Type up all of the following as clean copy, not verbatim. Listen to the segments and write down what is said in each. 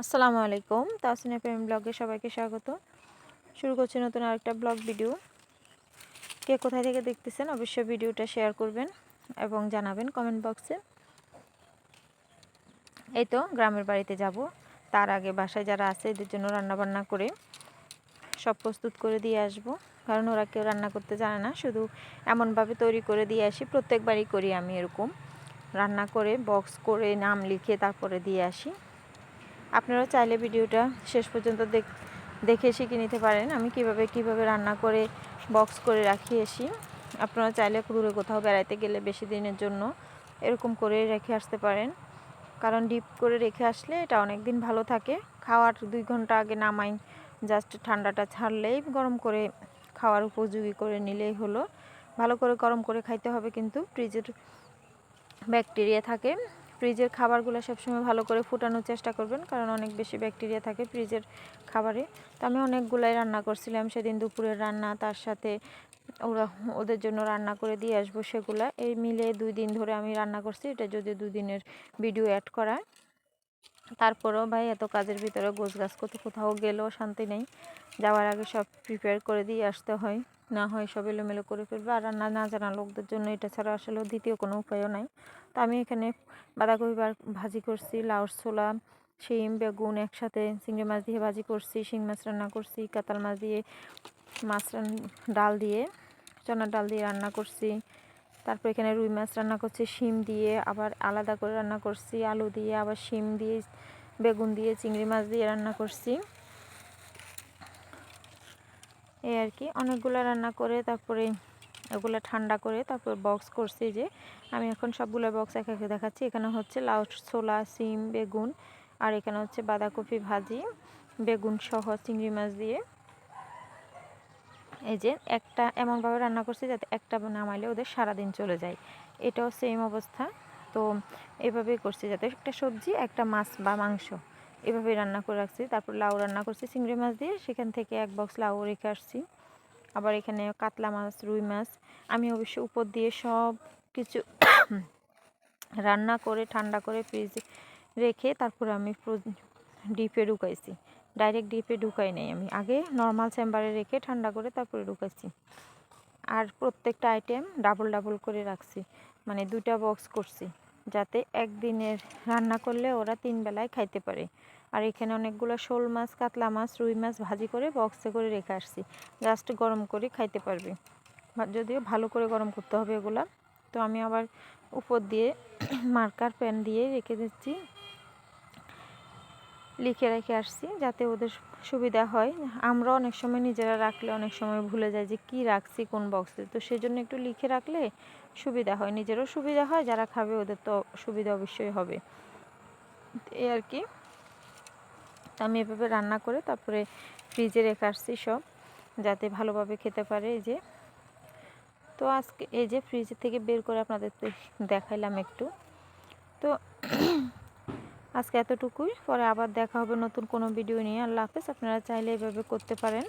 আসসালামু আলাইকুম, তাহসিনা প্রেম ব্লগে সবাইকে স্বাগত। শুরু করছি নতুন আরেকটা ব্লগ ভিডিও। কে কোথায় থেকে দেখতেছেন অবশ্যই ভিডিওটা শেয়ার করবেন এবং জানাবেন কমেন্ট বক্সে। এই তো গ্রামের বাড়িতে যাব, তার আগে বাসায় যারা আছে এদের জন্য রান্নাবান্না করে সব প্রস্তুত করে দিয়ে আসব, কারণ ওরা কেউ রান্না করতে জানে না। শুধু এমনভাবে তৈরি করে দিয়ে আসি, প্রত্যেকবারই করি আমি এরকম, রান্না করে বক্স করে নাম লিখে তারপরে দিয়ে আসি। আপনারা চাইলে ভিডিওটা শেষ পর্যন্ত দেখে শিখে নিতে পারেন আমি কিভাবে রান্না করে বক্স করে রাখি আসি। আপনারা চাইলে দূরে কোথাও বেড়াইতে গেলে বেশি দিনের জন্য এরকম করে রেখে আসতে পারেন, কারণ ডিপ করে রেখে আসলে এটা অনেক দিন ভালো থাকে। খাওয়ার 2 ঘন্টা আগে নামাই, জাস্ট ঠান্ডাটা ছাড়লেই গরম করে খাওয়ার উপযোগী করে নিলেই হলো। ভালো করে গরম করে খাইতে হবে, কিন্তু ফ্রিজের ব্যাকটেরিয়া থাকে। ফ্রিজের খাবারগুলো সবসময় ভালো করে ফুটানোর চেষ্টা করবেন, কারণ অনেক বেশি ব্যাকটেরিয়া থাকে ফ্রিজের খাবারে। তো আমি অনেকগুলাই রান্না করছিলাম সেদিন, দুপুরের রান্না, তার সাথে ওদের জন্য রান্না করে দিয়ে আসবো সেগুলা, এই মিলে 2 দিন ধরে আমি রান্না করছি। এটা যদি 2 দিনের ভিডিও অ্যাড করা, তারপরেও ভাই এত কাজের ভিতরে গোছগাছ করতে কোথাও গেলেও শান্তি নেই। যাওয়ার আগে সব প্রিপেয়ার করে দিয়ে আসতে হয়, না হয় সব এলোমেলো করে ফেলবে। আর রান্না না জানা লোকদের জন্য এটা ছাড়া আসলে দ্বিতীয় কোনো উপায়ও নাই। তো আমি এখানে বাঁধাকপি ভাজি করছি, লাউর ছোলা, শিম, বেগুন একসাথে চিংড়ি মাছ দিয়ে ভাজি করছি, শিং মাছ রান্না করছি, কাতাল মাছ দিয়ে মাছ ডাল দিয়ে, চনার ডাল দিয়ে রান্না করছি। তারপর এখানে রুই মাছ রান্না করছি শিম দিয়ে, আবার আলাদা করে রান্না করছি আলু দিয়ে, আবার শিম দিয়ে, বেগুন দিয়ে, চিংড়ি মাছ দিয়ে রান্না করছি। এই আর কি, অনেকগুলো রান্না করে তারপরে এগুলো ঠান্ডা করে তারপর বক্স করছি। যে আমি এখন সবগুলো বক্স একে একে দেখাচ্ছি। এখানে হচ্ছে লাউ ছোলা, শিম, বেগুন, আর এখানে হচ্ছে বাঁধাকপি ভাজি বেগুন সহ চিংড়ি মাছ দিয়ে। এই যে একটা এমনভাবে রান্না করছি যাতে একটা নামাইলে ওদের সারাদিন চলে যায়, এটাও সেম অবস্থা। তো এভাবেই করছি, যাতে একটা সবজি একটা মাছ বা মাংস এভাবেই রান্না করে রাখছি। তারপর লাউ রান্না করছি চিংড়ি মাছ দিয়ে, সেখান থেকে এক বক্স লাউ রেখে আসছি। আবার এখানে কাতলা মাছ, রুই মাছ আমি অবশ্য উপর দিয়ে সব কিছু রান্না করে ঠান্ডা করে ফ্রিজে রেখে তারপরে আমি ডিপে ঢুকাইছি। ডাইরেক্ট ডিপে ঢুকাই নাই, আমি আগে নর্মাল চেম্বারে রেখে ঠান্ডা করে তারপরে ঢুকাইছি। আর প্রত্যেকটা আইটেম ডাবল ডাবল করে রাখছি, মানে 2টা বক্স করছি, যাতে একদিনের রান্না করলে ওরা 3 বেলায় খাইতে পারে। আর এখানে অনেকগুলো শোল মাছ, কাতলা মাছ, রুই মাছ ভাজি করে বক্সে করে রেখে আসছি, জাস্ট গরম করে খাইতে পারবে। যদিও ভালো করে গরম করতে হবে এগুলা। তো আমি আবার উপর দিয়ে মার্কার পেন দিয়ে রেখে দিচ্ছি, লিখে রেখে আসছি যাতে ওদের সুবিধা হয়। আমরা অনেক সময় নিজেরা রাখলে অনেক সময় ভুলে যাই যে কি রাখছি কোন বক্সে, তো সেজন্য একটু লিখে রাখলে সুবিধা হয়, নিজেরও সুবিধা হয়, যারা খাবে ওদের তো সুবিধা অবশ্যই হবে। এই আর কি, আমি এভাবে রান্না করে তারপরে ফ্রিজে রেখে আসছি সব, যাতে ভালোভাবে খেতে পারে। এই যে, তো আজকে এই যে ফ্রিজ থেকে বের করে আপনাদের দেখাইলাম একটু। তো আজকে এতটুকুই, পরে আবার দেখা হবে নতুন কোনো ভিডিও নিয়ে। আল্লাহ হাফেজ। আপনারা চাইলে এভাবে করতে পারেন,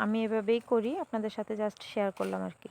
আমি এভাবেই করি, আপনাদের সাথে জাস্ট শেয়ার করলাম আর কি।